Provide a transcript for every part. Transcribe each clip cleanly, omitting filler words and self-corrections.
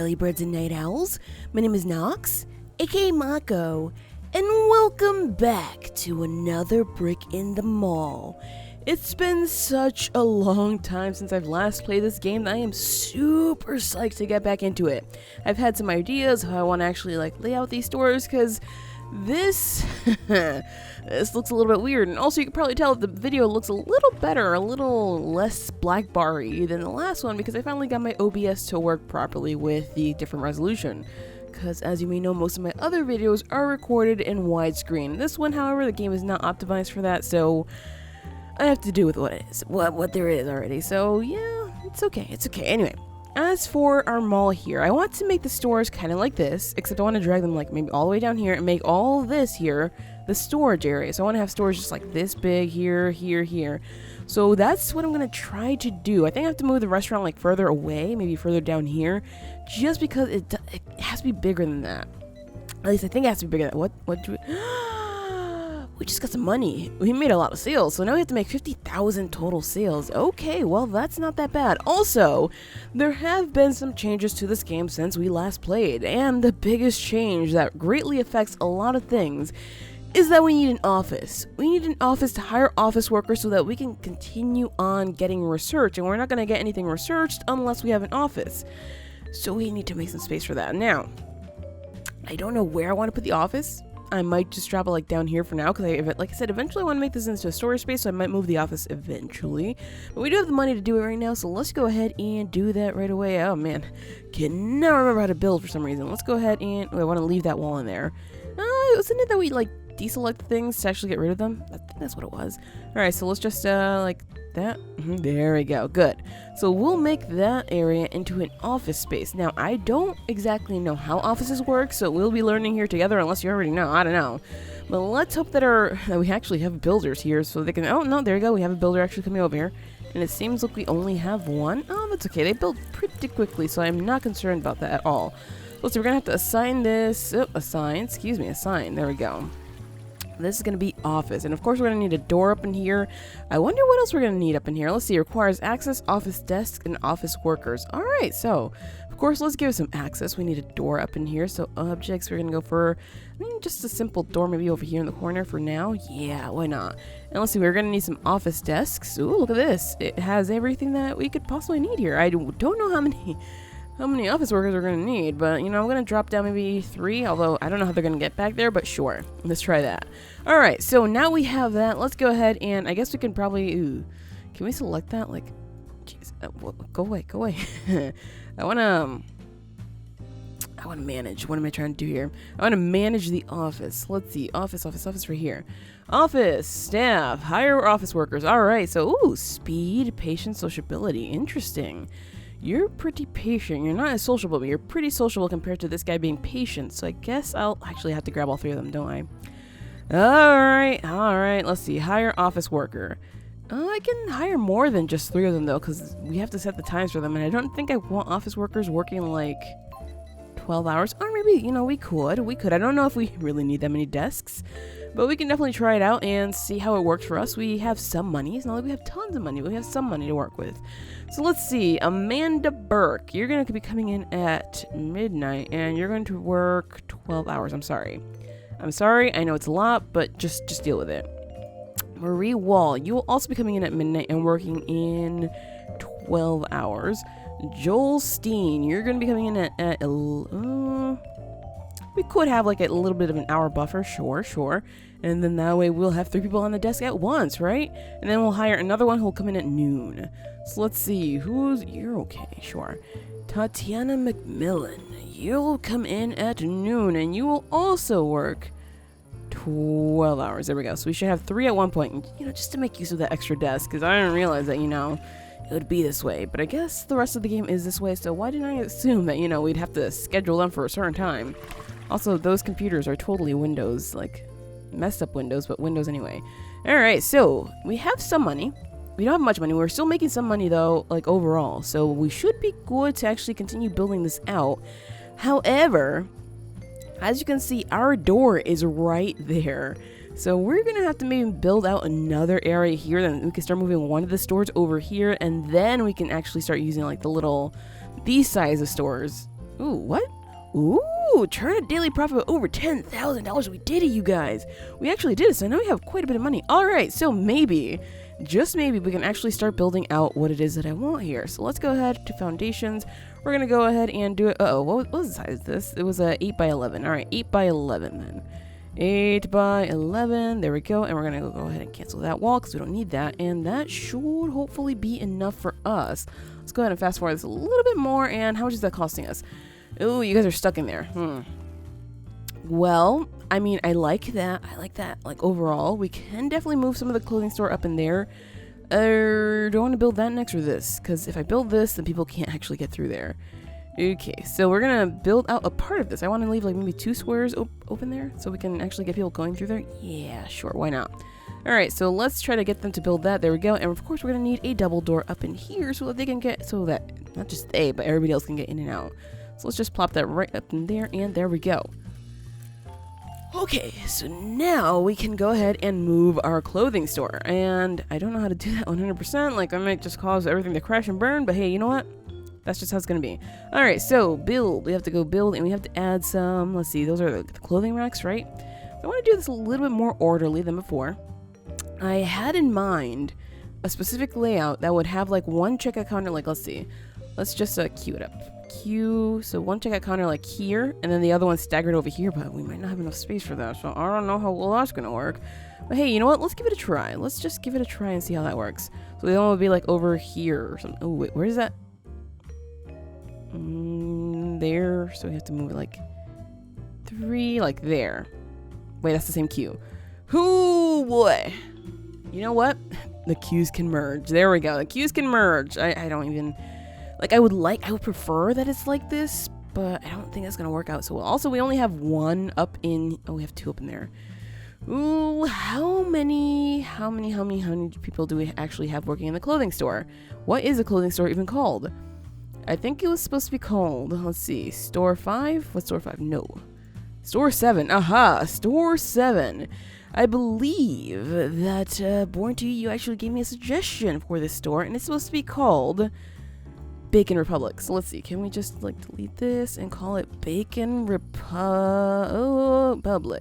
early birds and night owls. My name is Nox, aka Mako, and welcome back to another Brick in the Mall. It's been such a long time since I've last played this game that I am super psyched to get back into it. I've had some ideas how I want to actually lay out these stores, because this this looks a little bit weird, and also you can probably tell the video looks a little better, a little less black bar-y than the last one, because I finally got my OBS to work properly with the different resolution. Because as you may know, most of my other videos are recorded in widescreen. This one, however, the game is not optimized for that, so I have to do with what there is already. So yeah, it's okay. Anyway, as for our mall here, I want to make the stores kind of like this, except I want to drag them maybe all the way down here and make all this here the storage area. So I want to have stores just like this big here, here. So that's what I'm going to try to do. I think I have to move the restaurant further away, maybe further down here, just because it has to be bigger than that. At least I think it has to be bigger than that. What do we just got some money. We made a lot of sales, so now we have to make 50,000 total sales. Okay, well, that's not that bad. Also, there have been some changes to this game since we last played, and the biggest change that greatly affects a lot of things is that we need an office. We need an office to hire office workers so that we can continue on getting research, and we're not going to get anything researched unless we have an office. So we need to make some space for that. Now, I don't know where I want to put the office. I might just drop it down here for now, because like I said, eventually I want to make this into a storage space, so I might move the office eventually. But we do have the money to do it right now, so let's go ahead and do that right away. Oh man, can never remember how to build for some reason. Let's go ahead and I want to leave that wall in there. Wasn't it that we deselect things to actually get rid of them? I think that's what it was. Alright, so let's just like that. There we go. Good. So we'll make that area into an office space. Now, I don't exactly know how offices work, so we'll be learning here together, unless you already know. I don't know. But let's hope that we actually have builders here, so they can... Oh, no, there you go. We have a builder actually coming over here. And it seems like we only have one. Oh, that's okay. They build pretty quickly, so I'm not concerned about that at all. So we're going to have to assign this... Oh, assign. There we go. This is going to be office, and of course we're going to need a door up in here. I wonder what else we're going to need up in here. Let's see. Requires access, office desk, and office workers. Alright, so of course let's give it some access. We need a door up in here. So objects, we're going to go for just a simple door, maybe over here in the corner for now. Yeah, why not? And let's see, we're going to need some office desks. Ooh, look at this. It has everything that we could possibly need here. I don't know how many office workers we're going to need, but, I'm going to drop down maybe 3, although I don't know how they're going to get back there, but sure. Let's try that. All right, so now we have that. Let's go ahead and I guess we can probably... Ooh, can we select that? Jeez, go away. I want to manage. What am I trying to do here? I want to manage the office. Let's see. Office right here. Office, staff, hire office workers. All right, so, speed, patience, sociability. Interesting. You're pretty patient. You're not as sociable, but you're pretty sociable compared to this guy being patient. So I guess I'll actually have to grab all 3 of them, don't I? Alright. Let's see. Hire office worker. I can hire more than just 3 of them, though, because we have to set the times for them. And I don't think I want office workers working 12 hours. Or maybe, we could. I don't know if we really need that many desks. But we can definitely try it out and see how it works for us. We have some money. It's not like we have tons of money, but we have some money to work with. So let's see. Amanda Burke. You're going to be coming in at midnight, and you're going to work 12 hours. I'm sorry. I know it's a lot, but just deal with it. Marie Wall. You will also be coming in at midnight and working in 12 hours. Joel Steen. You're going to be coming in at we could have a little bit of an hour buffer, sure. And then that way we'll have 3 people on the desk at once, right? And then we'll hire another one who'll come in at noon. So let's see, you're okay, sure. Tatiana McMillan, you'll come in at noon, and you will also work 12 hours. There we go. So we should have 3 at one point, just to make use of that extra desk, because I didn't realize that, it would be this way. But I guess the rest of the game is this way, so why didn't I assume that, we'd have to schedule them for a certain time? Also, those computers are totally Windows, messed up Windows, but Windows anyway. Alright, so we have some money. We don't have much money. We're still making some money, though, overall. So we should be good to actually continue building this out. However, as you can see, our door is right there. So we're going to have to maybe build out another area here. Then we can start moving one of the stores over here. And then we can actually start using these size of stores Ooh, what? Ooh, turn a daily profit of over $10,000. We did it, you guys. We actually did it, so now we have quite a bit of money. All right, so maybe, just maybe, we can actually start building out what it is that I want here. So let's go ahead to foundations. We're going to go ahead and do it. Uh-oh, what was the size of this? It was a 8 by 11. All right, 8 by 11 then. 8 by 11. There we go. And we're going to go ahead and cancel that wall because we don't need that. And that should hopefully be enough for us. Let's go ahead and fast forward this a little bit more. And how much is that costing us? Oh, you guys are stuck in there. Well, I mean, I like that. Like, overall, we can definitely move some of the clothing store up in there. Do I want to build that next or this? Because if I build this, then people can't actually get through there. Okay, so we're going to build out a part of this. I want to leave, like, maybe 2 squares open there so we can actually get people going through there. Yeah, sure. Why not? All right, so let's try to get them to build that. There we go. And, of course, we're going to need a double door up in here so that they can get, so that not just they, but everybody else can get in and out. So let's just plop that right up in there, and there we go. Okay, so now we can go ahead and move our clothing store. And I don't know how to do that 100%. Like, I might just cause everything to crash and burn, but hey, you know what? That's just how it's going to be. All right, so build. We have to go build, and we have to add some, let's see, those are the clothing racks, right? I want to do this a little bit more orderly than before. I had in mind a specific layout that would have, like, one checkout counter, like, let's see. Let's just queue it up. So one checkout counter like here, and then the other one staggered over here, but we might not have enough space for that, so I don't know how well that's gonna work. But hey, you know what? Let's give it a try. Let's just give it a try and see how that works. So the other one would be like over here or something. Oh, wait, where is that? There. So we have to move it like 3, like there. Wait, that's the same queue. Ooh, boy. You know what? The queues can merge. There we go. The queues can merge. I don't even... Like, I would prefer that it's like this, but I don't think that's going to work out so well. Also, we only have 1 up in, oh, we have 2 up in there. Ooh, how many people do we actually have working in the clothing store? What is a clothing store even called? I think it was supposed to be called, let's see, Store 5? What's Store 5? No. Store 7. Aha, Store 7. I believe that, Born to You actually gave me a suggestion for this store, and it's supposed to be called Bacon Republic. So let's see, can we just like delete this and call it Bacon Republic?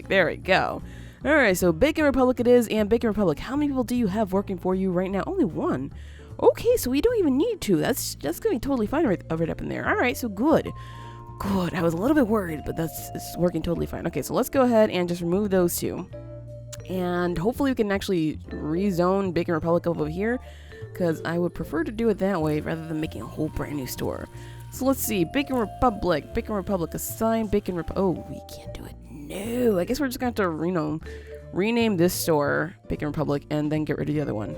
There we go. All right, so Bacon Republic it is. And Bacon Republic, how many people do you have working for you right now? Only 1. Okay, so we don't even need to. That's gonna be totally fine right up in there. All right, so good. I was a little bit worried, but it's working totally fine. Okay, so let's go ahead and just remove those 2, and hopefully we can actually rezone Bacon Republic over here, because I would prefer to do it that way rather than making a whole brand new store. So let's see, Bacon Republic, assign Bacon Republic. Oh, we can't do it. No, I guess we're just going to have to rename this store Bacon Republic and then get rid of the other one.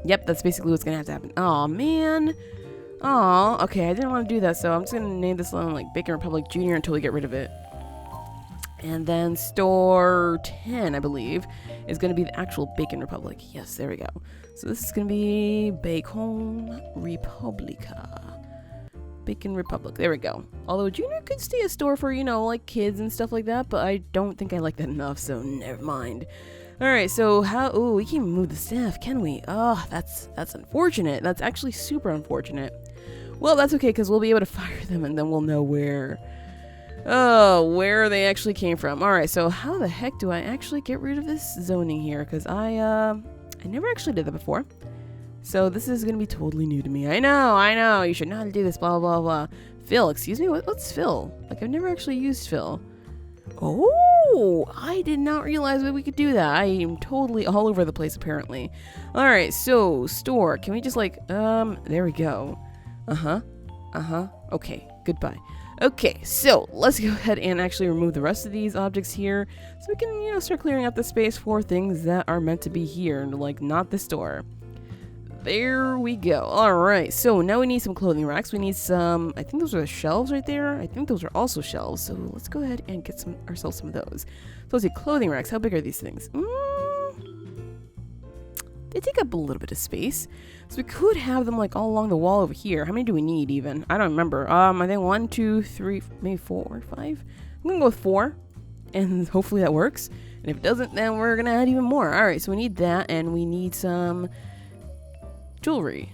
Yep, that's basically what's going to have to happen. Oh man. Oh, okay, I didn't want to do that, so I'm just going to name this one like Bacon Republic Junior until we get rid of it. And then Store 10, I believe, is going to be the actual Bacon Republic. Yes, there we go. So this is going to be Bacon Republica. Bacon Republic. There we go. Although Junior could stay a store for, you know, like kids and stuff like that, but I don't think I like that enough, so never mind. Alright, so how... Oh, we can't even move the staff, can we? Oh, that's unfortunate. That's actually super unfortunate. Well, that's okay, because we'll be able to fire them, and then we'll know where they actually came from. Alright, so how the heck do I actually get rid of this zoning here? Because I never actually did that before. So this is going to be totally new to me. I know. You should know how to do this, blah, blah, blah. Fill, excuse me? What's fill? Like, I've never actually used fill. Oh, I did not realize that we could do that. I am totally all over the place, apparently. Alright, so, store. Can we just, like, there we go. Okay, goodbye. Okay, so let's go ahead and actually remove the rest of these objects here so we can, you know, start clearing up the space for things that are meant to be here, like not the store. There we go. Alright, so now we need some clothing racks. We need some, I think those are the shelves right there. I think those are also shelves, so let's go ahead and get ourselves some of those. So let's see, clothing racks, how big are these things? They take up a little bit of space. So we could have them like all along the wall over here. How many do we need even? I don't remember. I think 1, 2, 3, maybe 4, 5. I'm gonna go with 4. And hopefully that works. And if it doesn't, then we're gonna add even more. Alright, so we need that, and we need some jewelry.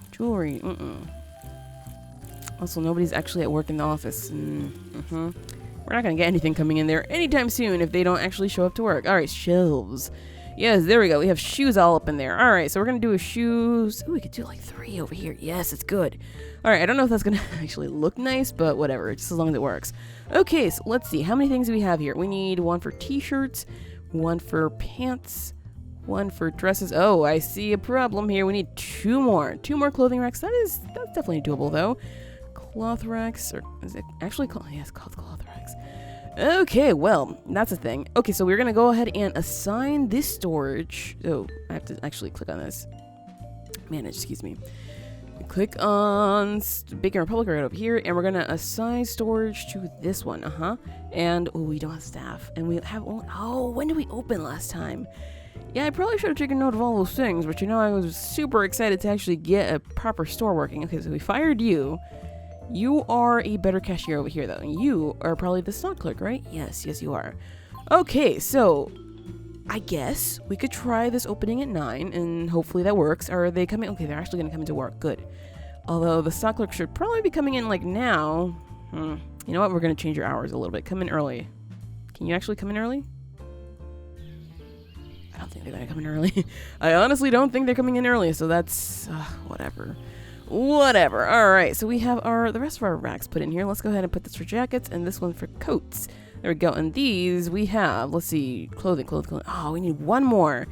Also, nobody's actually at work in the office. We're not gonna get anything coming in there anytime soon if they don't actually show up to work. Alright, shelves. Yes, there we go. We have shoes all up in there. Alright, so we're gonna do a shoes. Ooh, we could do like 3 over here. Yes, it's good. Alright, I don't know if that's gonna actually look nice, but whatever, just as long as it works. Okay, so let's see. How many things do we have here? We need 1 for t-shirts, 1 for pants, 1 for dresses. Oh, I see a problem here. We need 2 more. 2 more clothing racks. That's definitely doable though. Cloth racks, or is it actually called? Yeah, it's called cloth racks. Okay, well, that's a thing. Okay, so we're gonna go ahead and assign this storage. Oh, I have to actually click on this. Manage, excuse me. Click on Bacon Republic right over here, and we're gonna assign storage to this one. And oh, we don't have staff, and we have only. Oh, when did we open last time? Yeah, I probably should have taken note of all those things, but you know, I was super excited to actually get a proper store working. Okay, so we fired you. You are a better cashier over here, though. And you are probably the stock clerk, right? Yes, you are. Okay, so I guess we could try this opening at 9, and hopefully that works. Are they coming? Okay, they're actually going to come into work. Good. Although the stock clerk should probably be coming in like now. You know what? We're going to change your hours a little bit. Come in early. Can you actually come in early? I don't think they're going to come in early. I honestly don't think they're coming in early, so that's whatever. Whatever. Alright, so we have the rest of our racks put in here. Let's go ahead and put this for jackets and this one for coats. There we go. And these we have, let's see, clothing. Oh, we need 1 more.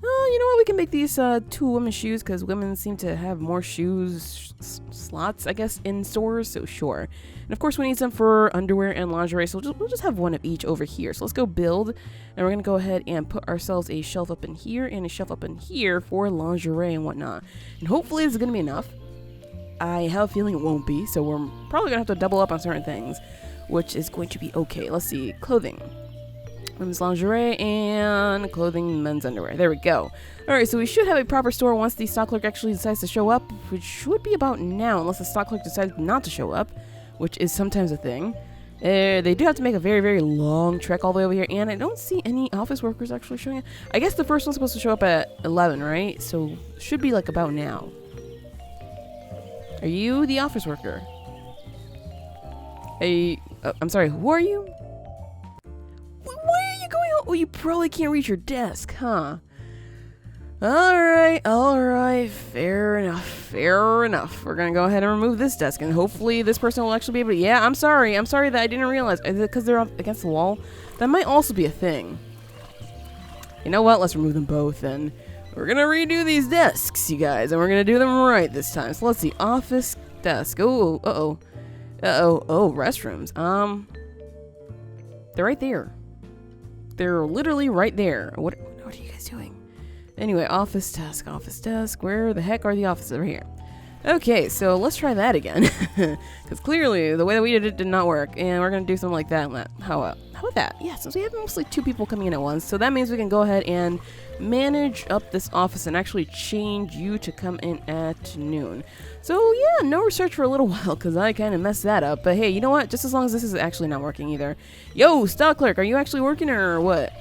Oh, you know what? We can make these 2 women's shoes because women seem to have more shoes slots, I guess, in stores. So sure. And of course, we need some for underwear and lingerie. So we'll just have 1 of each over here. So let's go build. And we're going to go ahead and put ourselves a shelf up in here and a shelf up in here for lingerie and whatnot. And hopefully this is going to be enough. I have a feeling it won't be, so we're probably going to have to double up on certain things, which is going to be okay. Let's see. Clothing. Women's lingerie and clothing, men's underwear. There we go. Alright, so we should have a proper store once the stock clerk actually decides to show up, which should be about now, unless the stock clerk decides not to show up, which is sometimes a thing. They do have to make a very, very long trek all the way over here, and I don't see any office workers actually showing up. I guess the first one's supposed to show up at 11, right? So should be like about now. Are you the office worker? I'm sorry, who are you? Why are you going out? Oh, you probably can't reach your desk, huh? Alright, fair enough. We're gonna go ahead and remove this desk, and hopefully this person will actually be able to, yeah, I'm sorry that I didn't realize. Is it because they're up against the wall? That might also be a thing. You know what, let's remove them both, and we're gonna redo these desks, you guys, and we're gonna do them right this time. So let's see, office desk. Oh, restrooms. They're right there. They're literally right there. What are you guys doing? Anyway, office desk. Where the heck are the offices? Over here. Okay, so let's try that again. Because clearly, the way that we did it did not work. And we're going to do something like that. How about that? Yeah, since we have mostly 2 people coming in at once. So that means we can go ahead and manage up this office and actually change you to come in at noon. So yeah, no research for a little while because I kind of messed that up. But hey, you know what? Just as long as this is actually not working either. Yo, stock clerk, are you actually working or what?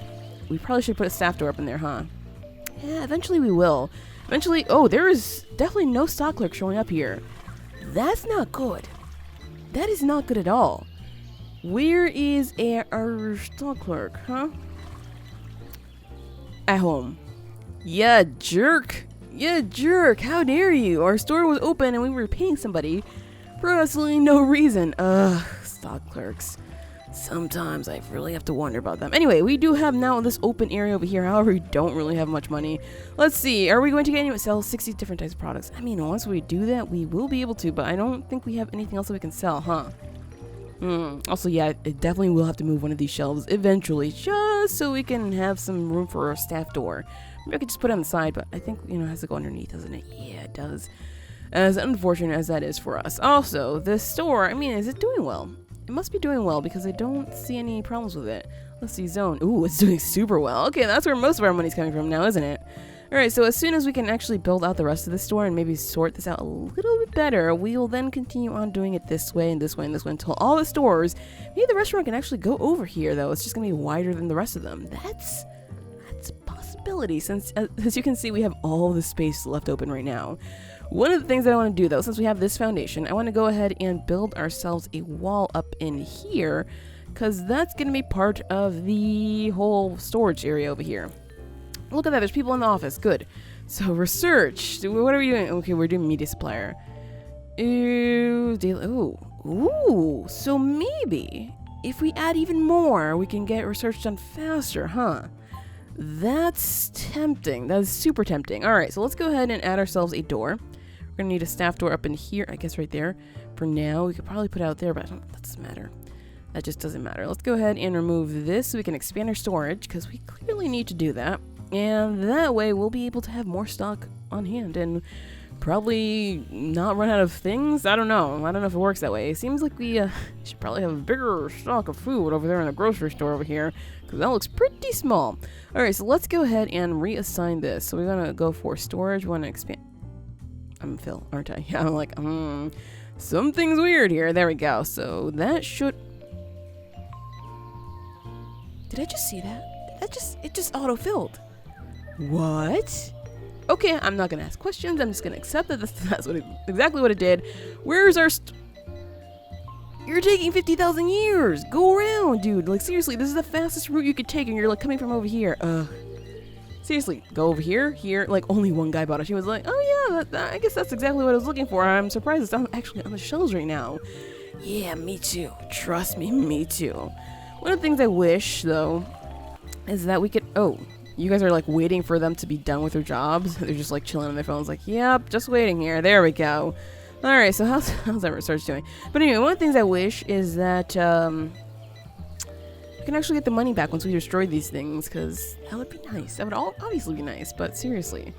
We probably should put a staff door up in there, huh? Yeah, eventually we will. Eventually, oh, there is definitely no stock clerk showing up here. That's not good. That is not good at all. Where is our stock clerk, huh? At home. Yeah, jerk. How dare you? Our store was open and we were paying somebody for absolutely no reason. Ugh, stock clerks. Sometimes I really have to wonder about them. Anyway, we do have now this open area over here. However, we don't really have much money. Let's see. Are we going to get anyone to sell 60 different types of products? I mean, once we do that, we will be able to, but I don't think we have anything else that we can sell, huh? Also, yeah, it definitely will have to move one of these shelves eventually, just so we can have some room for our staff door. Maybe I could just put it on the side, but I think, it has to go underneath, doesn't it? Yeah, it does. As unfortunate as that is for us. Also, this store, I mean, is it doing well? It must be doing well because I don't see any problems with it. Let's see, zone. Ooh, it's doing super well. Okay, that's where most of our money's coming from now, isn't it? Alright, so as soon as we can actually build out the rest of the store and maybe sort this out a little bit better, we'll then continue on doing it this way and this way and this way until all the stores, maybe the restaurant can actually go over here though. It's just going to be wider than the rest of them. That's a possibility. possibility since, as you can see, we have all the space left open right now. One of the things that I want to do, though, since we have this foundation, I want to go ahead and build ourselves a wall up in here, because that's going to be part of the whole storage area over here. Look at that, there's people in the office. Good. So, research. What are we doing? Okay, we're doing media supplier. Ooh, so maybe if we add even more, we can get research done faster, huh? That's tempting. That is super tempting. All right, so let's go ahead and add ourselves a door. We're gonna need a staff door up in here, I guess right there. For now, we could probably put it out there, but that doesn't matter. That just doesn't matter. Let's go ahead and remove this so we can expand our storage, because we clearly need to do that. And that way, we'll be able to have more stock on hand and probably not run out of things. I don't know. I don't know if it works that way. It seems like we should probably have a bigger stock of food over there in the grocery store over here, because that looks pretty small. Alright, so let's go ahead and reassign this. So we're going to go for storage. We want to expand. I'm Phil, aren't I? Yeah, I'm like, something's weird here. There we go. So that should... Did I just see that? It just auto-filled. What? Okay, I'm not gonna ask questions. I'm just gonna accept that that's exactly what it did. Where's our You're taking 50,000 years. Go around, dude. Like, seriously, this is the fastest route you could take, and you're like coming from over here. Seriously, go over here, here. Like, only one guy bought it. She was like, oh yeah, I guess that's exactly what I was looking for. I'm surprised it's actually on the shelves right now. Yeah, me too. Trust me, me too. One of the things I wish, though, is that we could... Oh, you guys are, like, waiting for them to be done with their jobs. They're just, like, chilling on their phones, like, yep, just waiting here. There we go. Alright, so how's that research doing? But anyway, one of the things I wish is that, we can actually get the money back once we destroy these things, because that would be nice. That would obviously be nice, but seriously.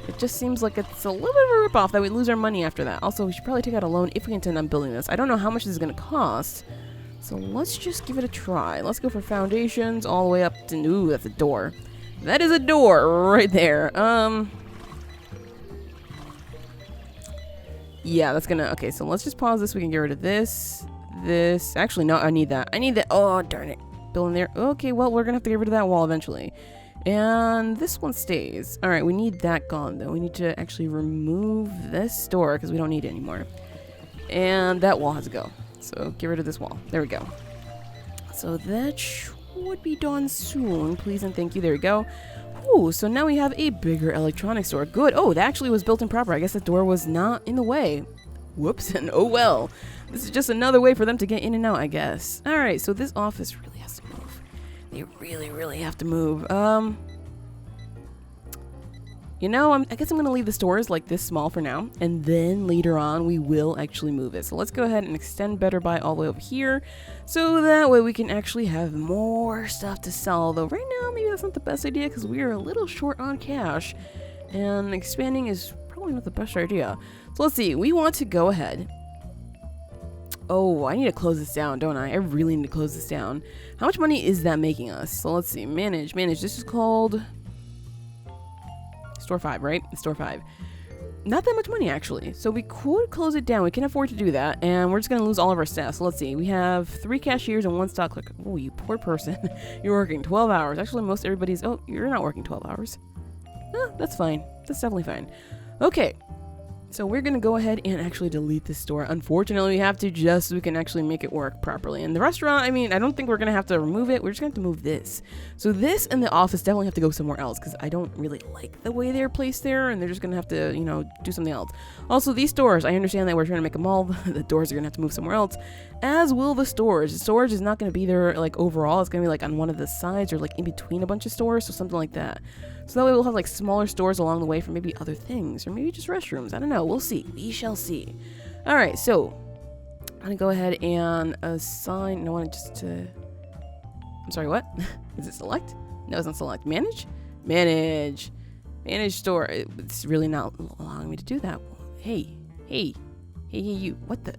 It just seems like it's a little bit of a ripoff that we lose our money after that. Also, we should probably take out a loan if we intend on building this. I don't know how much this is going to cost, so let's just give it a try. Let's go for foundations all the way up to... Ooh, that's a door. That is a door right there. Yeah, that's gonna... Okay, so let's just pause this. We can get rid of this. This... Actually, no, I need that. I need that. Oh, darn it. Building there. Okay, well, we're gonna have to get rid of that wall eventually. And this one stays. Alright, we need that gone, though. We need to actually remove this door because we don't need it anymore. And that wall has to go. So, get rid of this wall. There we go. So, that should be done soon. Please and thank you. There we go. Ooh, so now we have a bigger electronics store. Good. Oh, that actually was built in proper. I guess the door was not in the way. Whoops, and oh well. This is just another way for them to get in and out, I guess. Alright, so this office really has to move. They really, really have to move. You know, I guess I'm going to leave the stores like this small for now. And then later on, we will actually move it. So let's go ahead and extend Better Buy all the way over here. So that way we can actually have more stuff to sell. Though right now, maybe that's not the best idea because we are a little short on cash. And expanding is probably not the best idea. So let's see. We want to go ahead. Oh, I need to close this down, don't I? I really need to close this down. How much money is that making us? So let's see. Manage. This is called... Store 5, right? Store 5. Not that much money, actually. So we could close it down. We can afford to do that. And we're just going to lose all of our staff. So let's see. We have 3 cashiers and 1 stock clerk. Oh, you poor person. You're working 12 hours. Actually, most everybody's... Oh, you're not working 12 hours. That's fine. That's definitely fine. Okay. So we're going to go ahead and actually delete this store. Unfortunately, we have to just so we can actually make it work properly. And the restaurant, I mean, I don't think we're going to have to remove it. We're just going to have to move this. So this and the office definitely have to go somewhere else because I don't really like the way they're placed there. And they're just going to have to, you know, do something else. Also, these stores, I understand that we're trying to make them all. The doors are going to have to move somewhere else. As will the storage. The storage is not going to be there, like, overall. It's going to be, like, on one of the sides or, like, in between a bunch of stores. So something like that. So that way we'll have like smaller stores along the way for maybe other things or maybe just restrooms. I don't know. We'll see. We shall see. All right. So I'm going to go ahead and assign. No, I want just to. I'm sorry. What? Is it select? No, it's not select. Manage? Manage store. It's really not allowing me to do that. Hey, you. What the?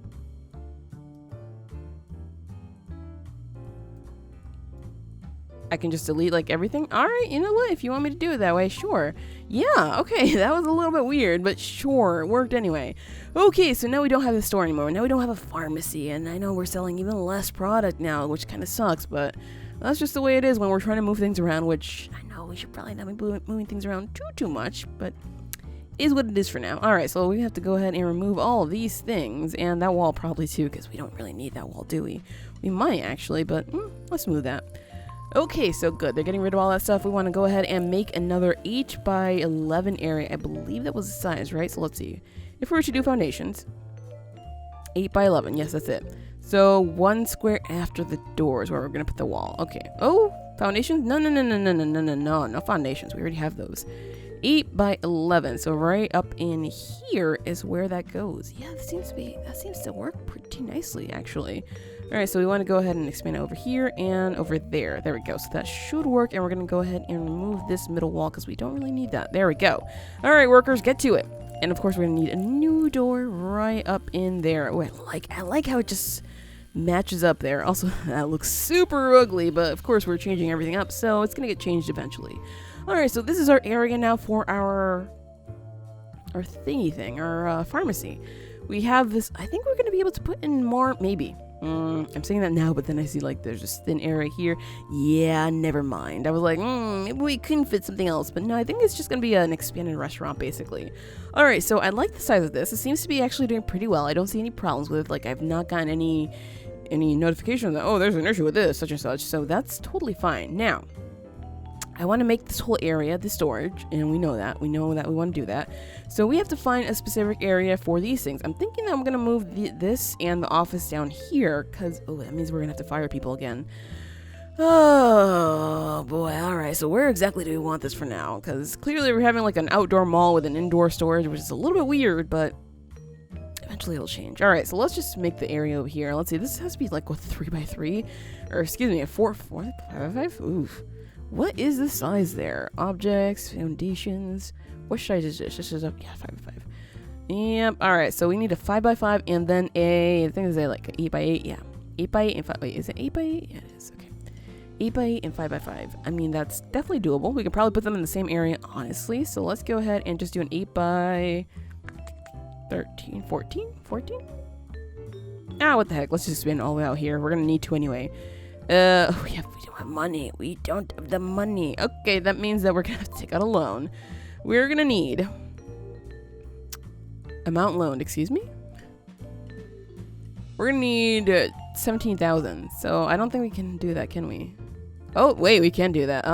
I can just delete like everything. All right, you know what? If you want me to do it that way, sure. Yeah, okay, that was a little bit weird, but sure, it worked anyway. Okay, so now we don't have the store anymore. Now we don't have a pharmacy, and I know we're selling even less product now, which kind of sucks, but that's just the way it is when we're trying to move things around, which I know we should probably not be moving things around too much, but it is what it is for now. Alright, so we have to go ahead and remove all of these things, and that wall probably too, because we don't really need that wall, do we? We might actually, but let's move that. Okay, so good. They're getting rid of all that stuff. We want to go ahead and make another 8 by 11 area. I believe that was the size, right? So let's see. If we were to do foundations, 8 by 11. Yes, that's it. So 1 square after the door is where we're going to put the wall. Okay. Oh, foundations? No foundations. We already have those. 8 by 11. So right up in here is where that goes. Yeah, that seems to work pretty nicely, actually. All right, so we want to go ahead and expand it over here and over there. There we go. So that should work, and we're going to go ahead and remove this middle wall because we don't really need that. There we go. All right, workers, get to it. And of course, we're going to need a new door right up in there. Oh, I like how it just matches up there. Also, that looks super ugly, but of course, we're changing everything up, so it's going to get changed eventually. All right, so this is our area now for our thingy thing, our pharmacy. We have this. I think we're going to be able to put in more, maybe. I'm saying that now, but then I see like there's this thin area here. Yeah, never mind. I was like, maybe we couldn't fit something else, but no, I think it's just gonna be an expanded restaurant basically. All right, so I like the size of this. It seems to be actually doing pretty well. I don't see any problems with it. Like I've not gotten any notifications that, oh, there's an issue with this, such and such. So that's totally fine. Now, I want to make this whole area the storage, and we know that we want to do that. So we have to find a specific area for these things. I'm thinking that I'm going to move this and the office down here, because, oh, that means we're going to have to fire people again. Oh, boy. All right, so where exactly do we want this for now? Because clearly we're having like an outdoor mall with an indoor storage, which is a little bit weird, but eventually it'll change. All right, so let's just make the area over here. Let's see, this has to be like, what, 3 by 3? Or, excuse me, a 4 by 5? Oof. What is the size there? Objects, foundations. What size is this? This is a 5 by 5. Yep. All right. So we need a 5 by 5 and then I think it's like 8 by 8. Yeah. 8 by 8 and 5. Wait, is it 8 by 8? Yeah, it is. Okay. 8 by 8 and 5 by 5. I mean, that's definitely doable. We can probably put them in the same area, honestly. So let's go ahead and just do an 8 by 13, 14? Ah, what the heck? Let's just spin all the way out here. We're going to need to anyway. We don't have money. We don't have the money. Okay, that means that we're gonna have to take out a loan. We're gonna need amount loaned. Excuse me. We're gonna need 17,000. So I don't think we can do that, can we? Oh wait, we can do that.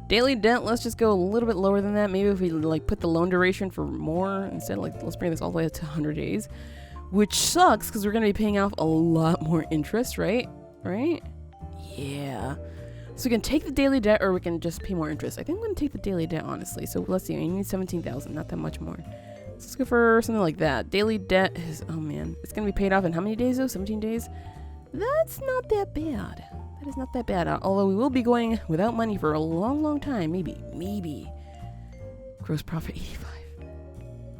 Daily debt. Let's just go a little bit lower than that. Maybe if we like put the loan duration for more instead. Like let's bring this all the way up to 100 days, which sucks because we're gonna be paying off a lot more interest, right? Right? Yeah. So we can take the daily debt or we can just pay more interest. I think I'm going to take the daily debt, honestly. So let's see. I need 17,000, not that much more. So let's go for something like that. Daily debt is, oh man, it's going to be paid off in how many days though? 17 days? That's not that bad. That is not that bad. Although we will be going without money for a long time. Maybe. Gross profit 85.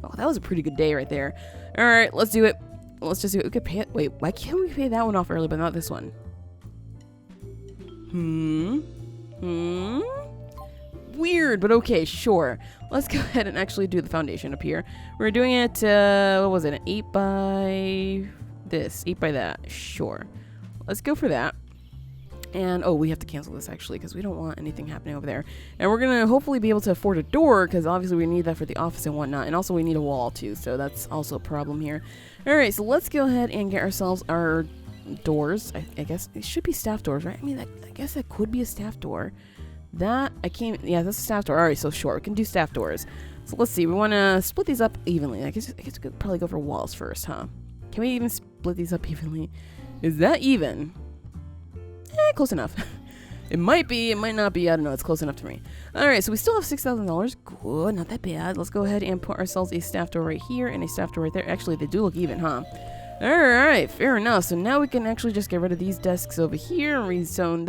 Oh, that was a pretty good day right there. All right, let's do it. Let's just do it. We could pay it. Wait, why can't we pay that one off early but not this one? Weird, but okay, sure. Let's go ahead and actually do the foundation up here. We're doing it, what was it, an 8 by this, 8 by that. Sure. Let's go for that. And, oh, we have to cancel this, actually, because we don't want anything happening over there. And we're going to hopefully be able to afford a door, because obviously we need that for the office and whatnot. And also we need a wall, too, so that's also a problem here. All right, so let's go ahead and get ourselves our doors. I guess it should be staff doors, right? I mean, I guess that could be a staff door. That, I can't, yeah, that's a staff door. All right, so sure, we can do staff doors. So let's see, we want to split these up evenly. I guess we could probably go for walls first, huh? Can we even split these up evenly? Is that even? Close enough. It might be, it might not be, I don't know, it's close enough to me. Alright, so we still have $6,000. Good, not that bad. Let's go ahead and put ourselves a staff door right here and a staff door right there. Actually, they do look even, huh? Alright, fair enough. So now we can actually just get rid of these desks over here and rezone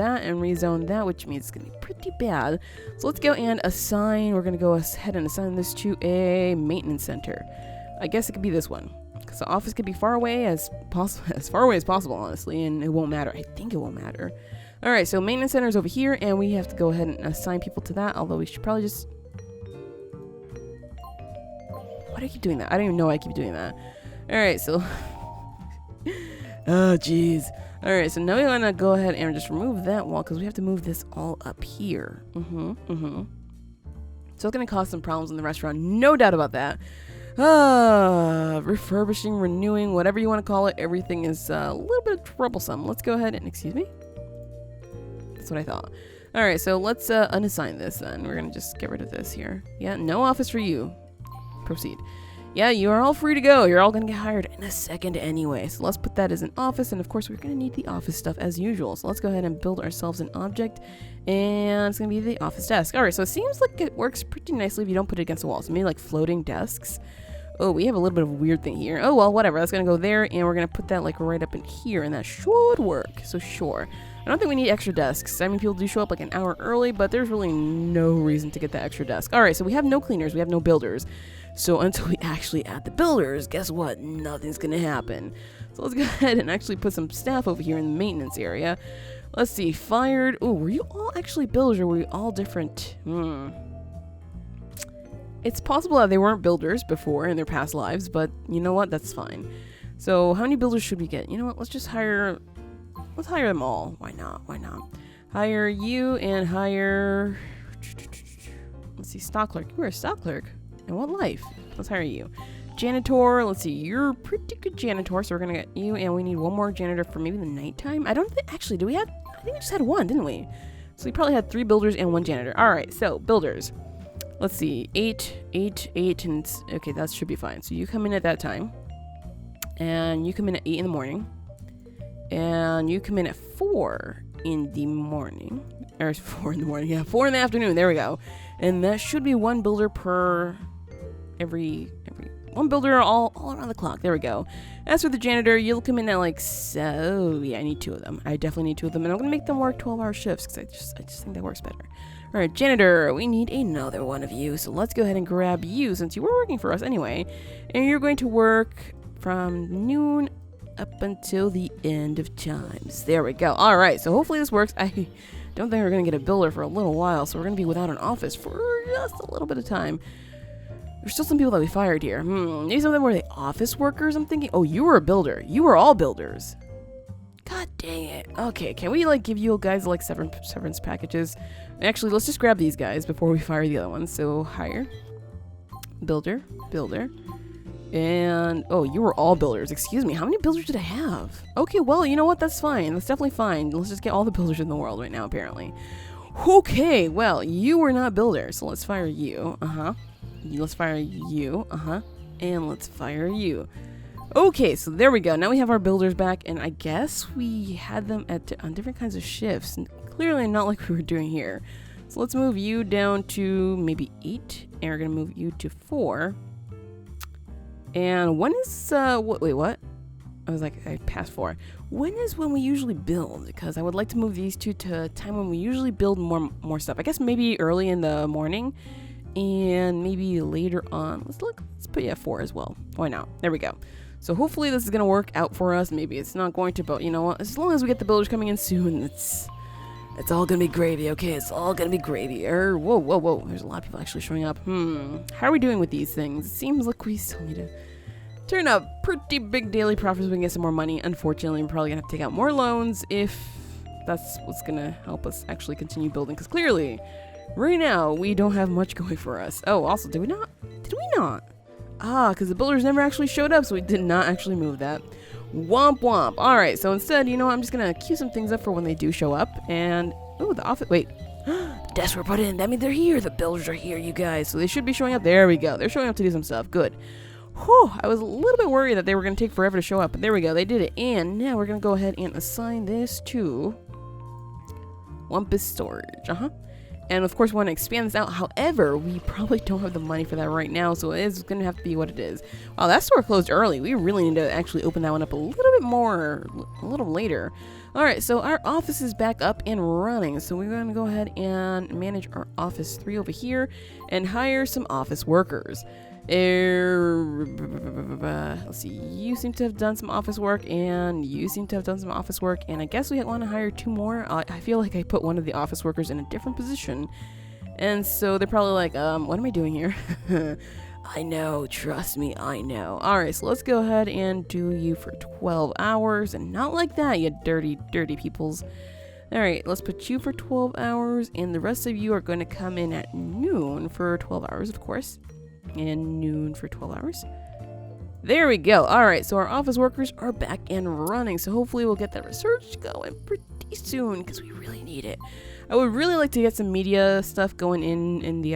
that, which means it's going to be pretty bad. So let's go and assign, we're going to go ahead and assign this to a maintenance center. I guess it could be this one. Because the office could be far away as possible, honestly, and it won't matter. I think it won't matter. All right, so maintenance center is over here, and we have to go ahead and assign people to that, although we should probably just... Why do I keep doing that? I don't even know why I keep doing that. All right, so... Oh, jeez. Alright, so now we want to go ahead and just remove that wall because we have to move this all up here. So it's going to cause some problems in the restaurant, no doubt about that. Refurbishing, renewing, whatever you want to call it, everything is a little bit troublesome. Let's go ahead and, excuse me? That's what I thought. Alright, so let's unassign this then. We're going to just get rid of this here. Yeah, no office for you. Proceed. Yeah, you are all free to go. You're all going to get hired in a second anyway. So let's put that as an office. And of course, we're going to need the office stuff as usual. So let's go ahead and build ourselves an object. And it's going to be the office desk. All right, so it seems like it works pretty nicely if you don't put it against the wall. So maybe like floating desks. Oh, we have a little bit of a weird thing here. Oh, well, whatever. That's going to go there. And we're going to put that like right up in here. And that should work. So sure. I don't think we need extra desks. I mean, people do show up like an hour early, but there's really no reason to get that extra desk. All right, so we have no cleaners. We have no builders. So until we actually add the builders, guess what? Nothing's going to happen. So let's go ahead and actually put some staff over here in the maintenance area. Let's see. Fired. Oh, were you all actually builders or were you all different? It's possible that they weren't builders before in their past lives, but you know what? That's fine. So how many builders should we get? You know what? Let's just hire... Let's hire them all. Why not? Why not? Hire you and hire... Let's see. Stock clerk. You are a stock clerk. In what life? Let's hire you. Janitor. Let's see. You're a pretty good janitor, so we're going to get you. And we need one more janitor for maybe the nighttime. I don't think... Actually, do we have... I think we just had one, didn't we? So we probably had 3 builders and 1 janitor. All right. So, builders. Let's see. 8, and... Okay, that should be fine. So you come in at that time. And you come in at 8 in the morning. And you come in at 4 in the morning. Or 4 in the morning. Yeah, 4 in the afternoon. There we go. And that should be 1 builder per... Every 1 builder all around the clock. There we go. As for the janitor, you'll come in at like... So, yeah, I need 2 of them. I definitely need 2 of them. And I'm going to make them work 12-hour shifts because I just think that works better. All right, janitor, we need another one of you. So let's go ahead and grab you since you were working for us anyway. And you're going to work from noon up until the end of times. There we go. All right, so hopefully this works. I don't think we're going to get a builder for a little while, so we're going to be without an office for just a little bit of time. There's still some people that we fired here. Maybe some of them were the office workers, I'm thinking. Oh, you were a builder. You were all builders. God dang it. Okay, can we, like, give you guys, like, severance packages? Actually, let's just grab these guys before we fire the other ones. So, hire. Builder. And, oh, you were all builders. Excuse me, how many builders did I have? Okay, well, you know what? That's fine. That's definitely fine. Let's just get all the builders in the world right now, apparently. Okay, well, you were not builders, so let's fire you. Let's fire you. And let's fire you. Okay, so there we go. Now we have our builders back, and I guess we had them on different kinds of shifts. Clearly not like we were doing here. So let's move you down to maybe 8, and we're going to move you to 4. And when is, wait, what? I was like, I passed 4. When we usually build? Because I would like to move these 2 to a time when we usually build more stuff. I guess maybe early in the morning and maybe later on. Let's put you at 4 as well. Why not? There we go. So hopefully this is going to work out for us. Maybe it's not going to, but you know what? As long as we get the builders coming in soon, it's all going to be gravy, okay? It's all going to be gravy. Whoa. There's a lot of people actually showing up. How are we doing with these things? It seems like we still need to turn up pretty big daily profits so we can get some more money. Unfortunately, we're probably going to have to take out more loans if that's what's going to help us actually continue building. Because clearly, right now, we don't have much going for us. Oh, also, did we not? Because the builders never actually showed up, so we did not actually move that. Womp womp. Alright, so instead, you know what? I'm just going to queue some things up for when they do show up. And, oh, the office, wait. The desks were put in. That means they're here. The builders are here, you guys. So they should be showing up. There we go. They're showing up to do some stuff. Good. Whew, I was a little bit worried that they were going to take forever to show up. But there we go. They did it. And now we're going to go ahead and assign this to Wumpus Storage. And of course, we want to expand this out. However, we probably don't have the money for that right now, so it is going to have to be what it is. Wow, that store closed early. We really need to actually open that one up a little bit more, a little later. All right, so our office is back up and running. So we're going to go ahead and manage our office 3 over here and hire some office workers. Let's see, you seem to have done some office work, and you seem to have done some office work, and I guess we want to hire 2 more. I feel like I put one of the office workers in a different position, and so they're probably like, what am I doing here? I know, trust me, I know. Alright, so let's go ahead and do you for 12 hours, and not like that, you dirty, dirty peoples. Alright, let's put you for 12 hours, and the rest of you are going to come in at noon for 12 hours, of course. And noon for 12 hours. There we go. Alright, so our office workers are back and running, so hopefully we'll get that research going pretty soon, because we really need it. I would really like to get some media stuff going in the,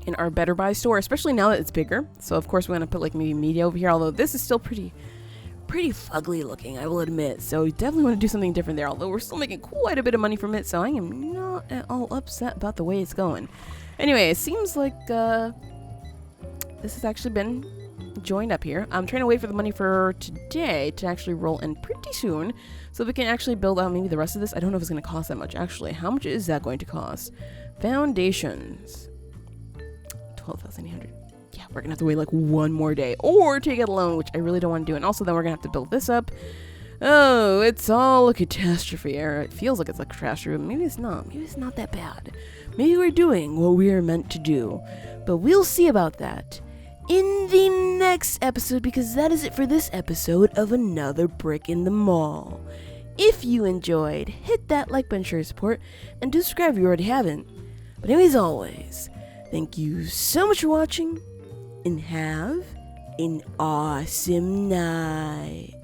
in our Better Buy store, especially now that it's bigger. So of course we're going to put like maybe media over here, although this is still pretty fugly looking, I will admit. So we definitely want to do something different there, although we're still making quite a bit of money from it, so I am not at all upset about the way it's going. Anyway, it seems like this has actually been joined up here. I'm trying to wait for the money for today to actually roll in pretty soon, so we can actually build out maybe the rest of this. I don't know if it's going to cost that much, actually. How much is that going to cost? Foundations. 12,800. Yeah, we're gonna have to wait like one more day or take out a loan, which I really don't want to do. And also then we're gonna have to build this up. Oh, it's all a catastrophe, or it feels like it's a catastrophe. Maybe it's not. Maybe it's not that bad. Maybe we're doing what we are meant to do. But we'll see about that in the next episode, because that is it for this episode of Another Brick in the Mall. If you enjoyed, hit that like button, share support, and do subscribe if you already haven't. But anyways, always, thank you so much for watching, and have an awesome night.